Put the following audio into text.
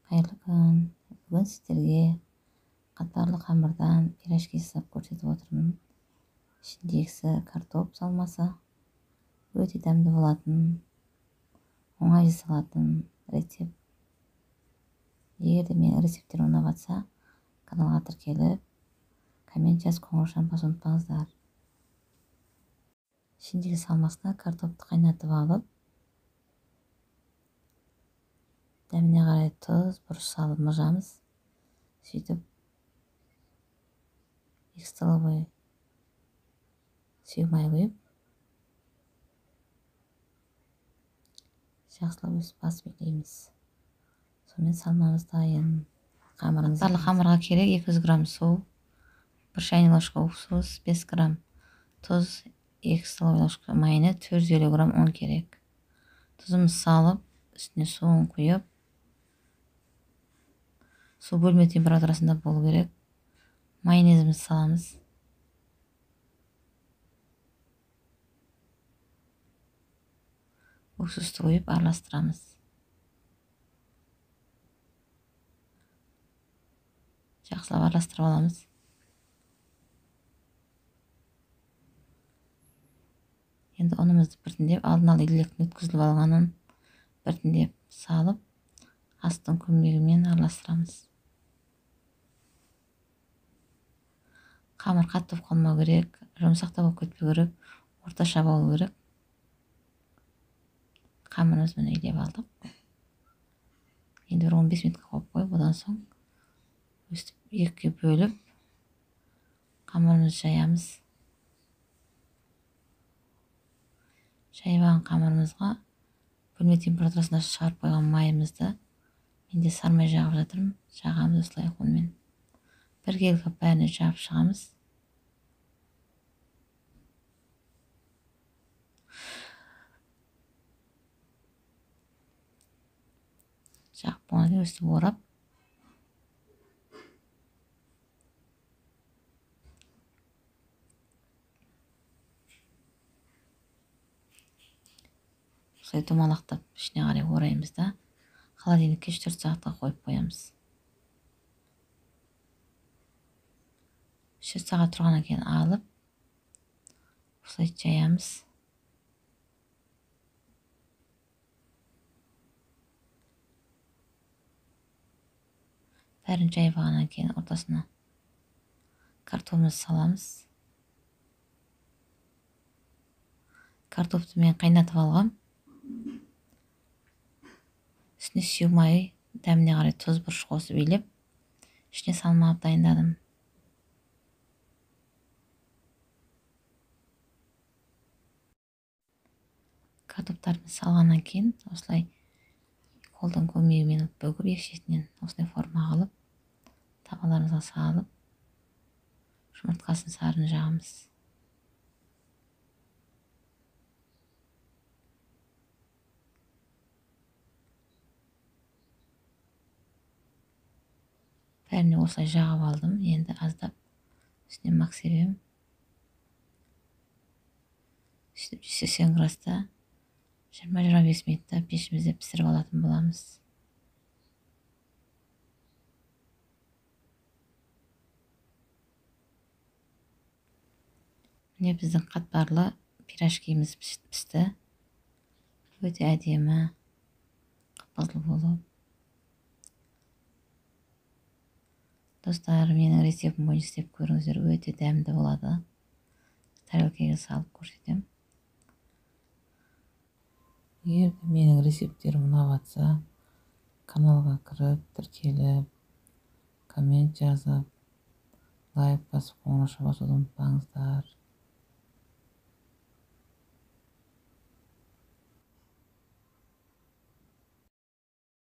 Кайырлы күн. Бүгін сіздерге қатпарлы қамырдан пирожки жасап көрсетіп отырмын. Ішіндегісі картоп салмасы. Өте дәмді болатын, оңай жасалатын рецепт. Егер де менің рецепттерім ұнап жатса, каналға тіркеліп, коммент жазып қоңыраушаны басуды ұмытпаңыздар. Ішіндегі салмасына картопты қайнатып алып, дәміне қарай тұз, бұрыш салып мыжамыз. Сөйтіп 2 столовый сұйық май құйып, жақсылап өстіп басып елейміз. Сонымен салмамыз дайын. Қатпарлы қамырға керек 200 грамм су, 1 шайный ложка уксус, 5 грамм тұз, 2 столовый ложка майны, 450 грамм ұн керек. Тұзымыз салып, үстіне суын құйып, су бөлме температурасында болу керек. Майонезімізді саламыз. Уксусты құйып араластырамыз. Жақсылап араластырып аламыз. Енді ұнымызды біртіндеп, алдын ала илектен өткізіліп алғанын біртіндеп салып, астың көмегімен араластырамыз. Қамыр қатты болып қалмау керек, жұмсақ та болып кетпеу керек, орташа болу керек. Қамырымыз міне илеп алдық. Енді 15 минутқа қойып қойып, одан соң өстіп екіге бөліп, қамырымызды жаямыз. Жайып алған қамырымызға бөлме температурасына шығарып қойған майымызды менде сармай жағып жатырмын. Жағамыз осылай қолмен. Бір келгіп бәріне жағып шығамыз. Жағып болғаннан кейін өстіп орап, осылай домалақтап ішіне қарай ораймыз да, холодильникке 3-4 сағатқа қойып қоямыз. 3 сағат тұрғаннан кейін алып, осылай жаямыз. Бәрін жайып алғаннан кейін ортасына картопымызды саламыз. Картопты мен қайнатып алғам. Үстіне сұйық май, дәміне қарай тұз, бұрыш қосып илеп, ішіне салма алып дайындадым. Картоптарды салғаннан кейін осылай қолдың көмегімен бөгіп, екі шетінен осылай форма қылып, табаларымызға салып, жұмыртқасын сарын жағамыз. Бәріне осылай жағып алдым. Енді аздап үстіне мак себем. Сөйтіп 180 градуста 20-25 минутта пешімізде пісіріп алатын боламыз. Міне біздің қатпарлы пирожкиміз пісті. Өте әдемі, қып-қызыл болып. Достар, менің рецептім бойынша істеп көріңіздер, өте дәмді болады. Тарелкаға салып көрсетем. Егер менің рецепттерім ұнап жатса, каналға кіріп, тіркеліп, коммент жазып, лайк басып, қоңырауша басуды ұмытпаңыздар.